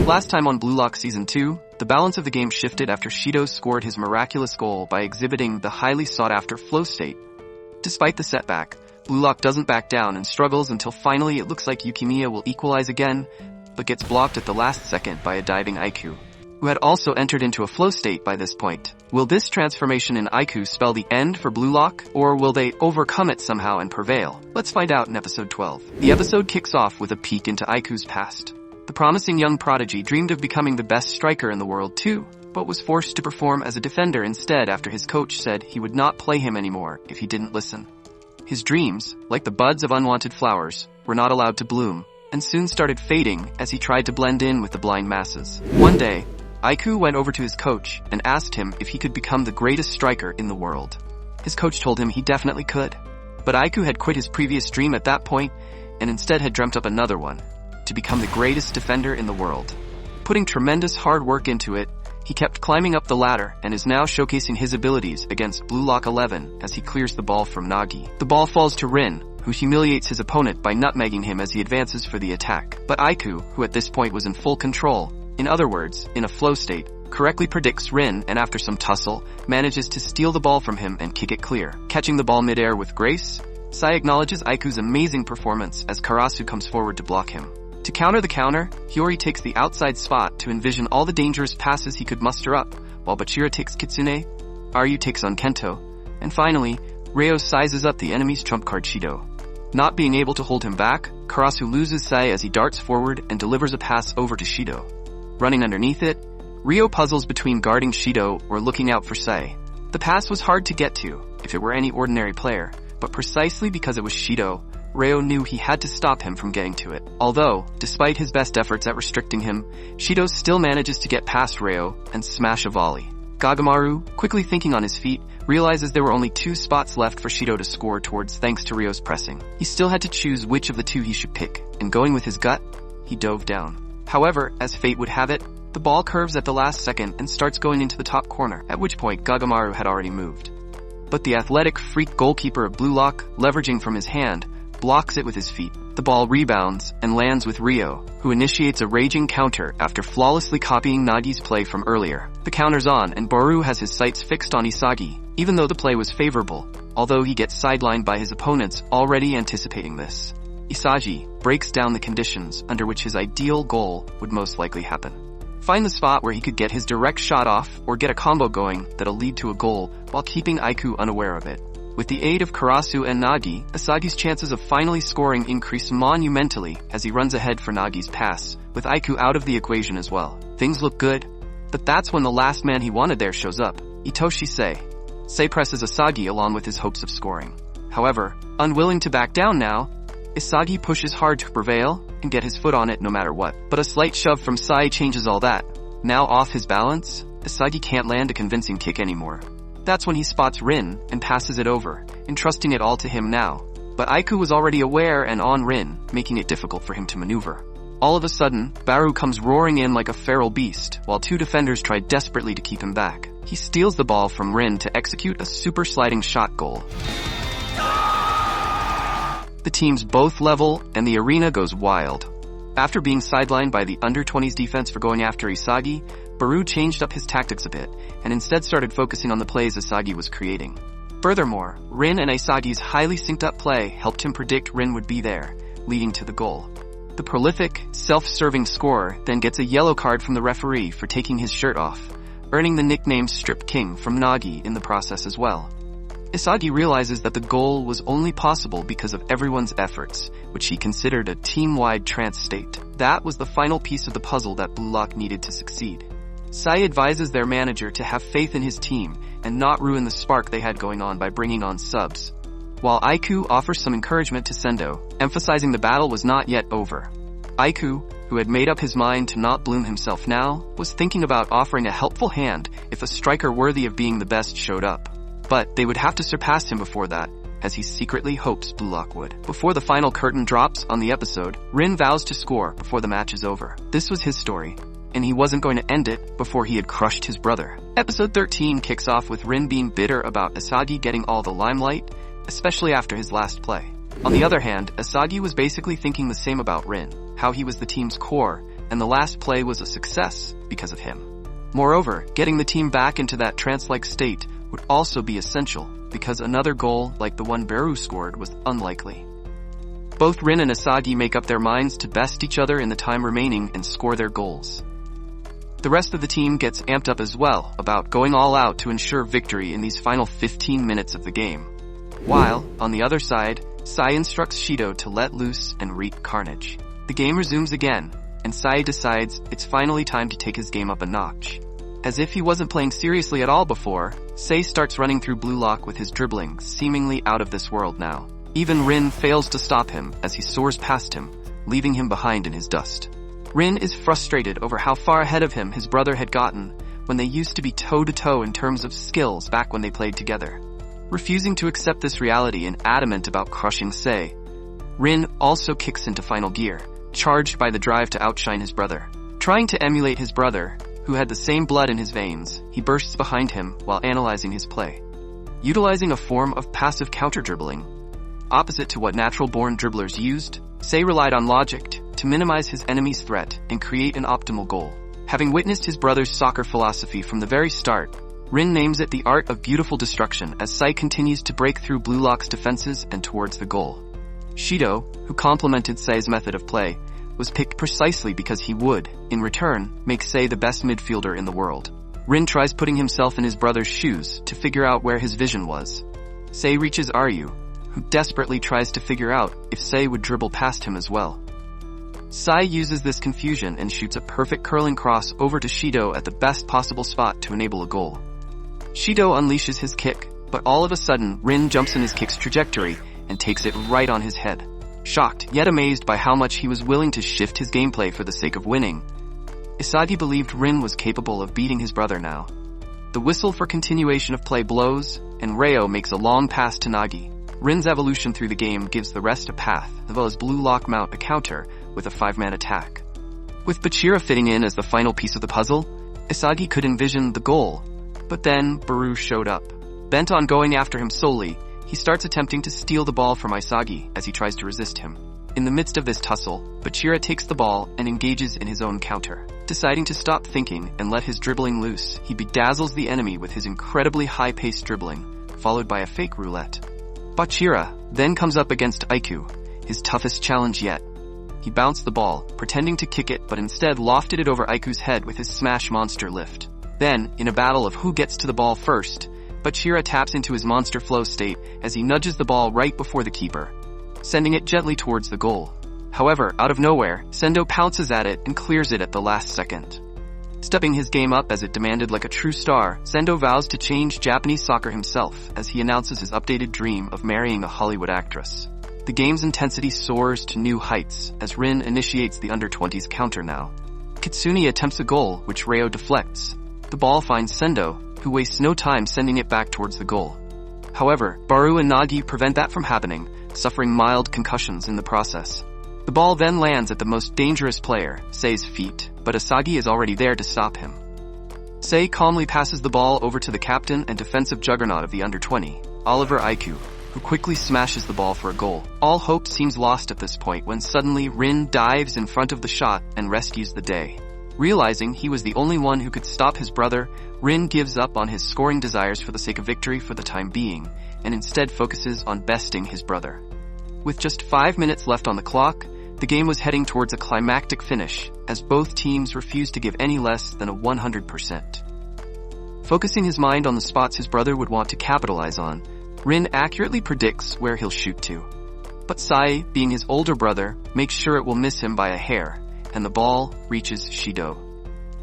Last time on Bluelock Season 2, the balance of the game shifted after Shido scored his miraculous goal by exhibiting the highly sought-after flow state. Despite the setback, Bluelock doesn't back down and struggles until finally it looks like Yukimiya will equalize again, but gets blocked at the last second by a diving Aiku, who had also entered into a flow state by this point. Will this transformation in Aiku spell the end for Bluelock, or will they overcome it somehow and prevail? Let's find out in episode 12. The episode kicks off with a peek into Aiku's past. The promising young prodigy dreamed of becoming the best striker in the world too, but was forced to perform as a defender instead after his coach said he would not play him anymore if he didn't listen. His dreams, like the buds of unwanted flowers, were not allowed to bloom, and soon started fading as he tried to blend in with the blind masses. One day, Aiku went over to his coach and asked him if he could become the greatest striker in the world. His coach told him he definitely could, but Aiku had quit his previous dream at that point and instead had dreamt up another one, to become the greatest defender in the world. Putting tremendous hard work into it, he kept climbing up the ladder and is now showcasing his abilities against Bluelock 11 as he clears the ball from Nagi. The ball falls to Rin, who humiliates his opponent by nutmegging him as he advances for the attack. But Aiku, who at this point was in full control, in other words, in a flow state, correctly predicts Rin and after some tussle, manages to steal the ball from him and kick it clear. Catching the ball midair with grace, Sai acknowledges Aiku's amazing performance as Karasu comes forward to block him. To counter the counter, Hiyori takes the outside spot to envision all the dangerous passes he could muster up, while Bachira takes Kitsune, Aryu takes on Kento, and finally, Ryo sizes up the enemy's trump card Shido. Not being able to hold him back, Karasu loses Sai as he darts forward and delivers a pass over to Shido. Running underneath it, Ryo puzzles between guarding Shido or looking out for Sai. The pass was hard to get to, if it were any ordinary player, but precisely because it was Shido, Ryo knew he had to stop him from getting to it. Although, despite his best efforts at restricting him, Shido still manages to get past Ryo and smash a volley. Gagamaru, quickly thinking on his feet, realizes there were only 2 spots left for Shido to score towards thanks to Ryo's pressing. He still had to choose which of the 2 he should pick, and going with his gut, he dove down. However, as fate would have it, the ball curves at the last second and starts going into the top corner, at which point Gagamaru had already moved. But the athletic freak goalkeeper of Bluelock, leveraging from his hand, blocks it with his feet. The ball rebounds and lands with Ryo, who initiates a raging counter after flawlessly copying Nagi's play from earlier. The counter's on and Boru has his sights fixed on Isagi, even though the play was favorable, although he gets sidelined by his opponents already anticipating this. Isagi breaks down the conditions under which his ideal goal would most likely happen. Find the spot where he could get his direct shot off or get a combo going that'll lead to a goal while keeping Aiku unaware of it. With the aid of Karasu and Nagi, Isagi's chances of finally scoring increase monumentally as he runs ahead for Nagi's pass, with Aiku out of the equation as well. Things look good, but that's when the last man he wanted there shows up, Itoshi Sei. Sei presses Isagi along with his hopes of scoring. However, unwilling to back down now, Isagi pushes hard to prevail and get his foot on it no matter what. But a slight shove from Sei changes all that. Now off his balance, Isagi can't land a convincing kick anymore. That's when he spots Rin and passes it over, entrusting it all to him now. But Aiku was already aware and on Rin, making it difficult for him to maneuver. All of a sudden, Baru comes roaring in like a feral beast, while 2 defenders try desperately to keep him back. He steals the ball from Rin to execute a super sliding shot goal. The teams both level, and the arena goes wild. After being sidelined by the under-20s defense for going after Isagi, Baru changed up his tactics a bit, and instead started focusing on the plays Isagi was creating. Furthermore, Rin and Isagi's highly synced up play helped him predict Rin would be there, leading to the goal. The prolific, self-serving scorer then gets a yellow card from the referee for taking his shirt off, earning the nickname Strip King from Nagi in the process as well. Isagi realizes that the goal was only possible because of everyone's efforts, which he considered a team-wide trance state. That was the final piece of the puzzle that Bluelock needed to succeed. Sai advises their manager to have faith in his team and not ruin the spark they had going on by bringing on subs, while Aiku offers some encouragement to Sendo, emphasizing the battle was not yet over. Aiku, who had made up his mind to not bloom himself now, was thinking about offering a helpful hand if a striker worthy of being the best showed up. But they would have to surpass him before that, as he secretly hopes Bluelock would. Before the final curtain drops on the episode, Rin vows to score before the match is over. This was his story. and he wasn't going to end it before he had crushed his brother. Episode 13 kicks off with Rin being bitter about Isagi getting all the limelight, especially after his last play. On the other hand, Isagi was basically thinking the same about Rin, how he was the team's core, and the last play was a success because of him. Moreover, getting the team back into that trance-like state would also be essential, because another goal like the one Baru scored was unlikely. Both Rin and Isagi make up their minds to best each other in the time remaining and score their goals. The rest of the team gets amped up as well about going all out to ensure victory in these final 15 minutes of the game. While, on the other side, Sai instructs Shido to let loose and wreak carnage. The game resumes again, and Sai decides it's finally time to take his game up a notch. As if he wasn't playing seriously at all before, Sei starts running through Bluelock with his dribbling seemingly out of this world now. Even Rin fails to stop him as he soars past him, leaving him behind in his dust. Rin is frustrated over how far ahead of him his brother had gotten when they used to be toe-to-toe in terms of skills back when they played together. Refusing to accept this reality and adamant about crushing Sei, Rin also kicks into final gear, charged by the drive to outshine his brother. Trying to emulate his brother, who had the same blood in his veins, he bursts behind him while analyzing his play. Utilizing a form of passive counter-dribbling, opposite to what natural-born dribblers used, Sei relied on logic to minimize his enemy's threat and create an optimal goal. Having witnessed his brother's soccer philosophy from the very start, Rin names it the art of beautiful destruction as Sei continues to break through Bluelock's defenses and towards the goal. Shido, who complimented Sei's method of play, was picked precisely because he would, in return, make Sei the best midfielder in the world. Rin tries putting himself in his brother's shoes to figure out where his vision was. Sei reaches Ryu, who desperately tries to figure out if Sei would dribble past him as well. Sai uses this confusion and shoots a perfect curling cross over to Shido at the best possible spot to enable a goal. Shido unleashes his kick, but all of a sudden Rin jumps in his kick's trajectory and takes it right on his head. Shocked, yet amazed by how much he was willing to shift his gameplay for the sake of winning, Isagi believed Rin was capable of beating his brother now. The whistle for continuation of play blows, and Reo makes a long pass to Nagi. Rin's evolution through the game gives the rest a path, as well as Bluelock mount a counter with a 5-man attack. With Bachira fitting in as the final piece of the puzzle, Isagi could envision the goal, but then Baru showed up. Bent on going after him solely, he starts attempting to steal the ball from Isagi as he tries to resist him. In the midst of this tussle, Bachira takes the ball and engages in his own counter. Deciding to stop thinking and let his dribbling loose, he bedazzles the enemy with his incredibly high-paced dribbling, followed by a fake roulette. Bachira then comes up against Aiku, his toughest challenge yet. He bounced the ball, pretending to kick it but instead lofted it over Aiku's head with his smash monster lift. Then, in a battle of who gets to the ball first, Bachira taps into his monster flow state as he nudges the ball right before the keeper, sending it gently towards the goal. However, out of nowhere, Sendo pounces at it and clears it at the last second. Stepping his game up as it demanded like a true star, Sendo vows to change Japanese soccer himself as he announces his updated dream of marrying a Hollywood actress. The game's intensity soars to new heights as Rin initiates the under-20s counter now. Kitsune attempts a goal, which Reo deflects. The ball finds Sendo, who wastes no time sending it back towards the goal. However, Baru and Nagi prevent that from happening, suffering mild concussions in the process. The ball then lands at the most dangerous player, Sei's feet, but Isagi is already there to stop him. Sei calmly passes the ball over to the captain and defensive juggernaut of the under-20, Oliver Aiku, who quickly smashes the ball for a goal. All hope seems lost at this point when suddenly Rin dives in front of the shot and rescues the day. Realizing he was the only one who could stop his brother, Rin gives up on his scoring desires for the sake of victory for the time being, and instead focuses on besting his brother. With just 5 minutes left on the clock, the game was heading towards a climactic finish, as both teams refused to give any less than a 100%. Focusing his mind on the spots his brother would want to capitalize on, Rin accurately predicts where he'll shoot to. But Sai, being his older brother, makes sure it will miss him by a hair, and the ball reaches Shido.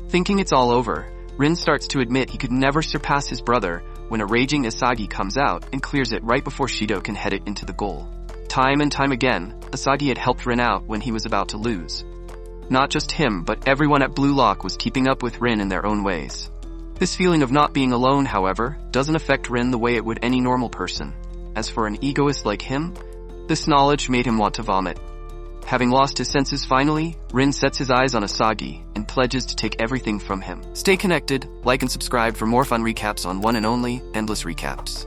Thinking it's all over, Rin starts to admit he could never surpass his brother when a raging Isagi comes out and clears it right before Shido can head it into the goal. Time and time again, Isagi had helped Rin out when he was about to lose. Not just him, but everyone at Bluelock was keeping up with Rin in their own ways. This feeling of not being alone, however, doesn't affect Rin the way it would any normal person. As for an egoist like him, this knowledge made him want to vomit. Having lost his senses finally, Rin sets his eyes on Isagi and pledges to take everything from him. Stay connected, like and subscribe for more fun recaps on One and Only Endless Recaps.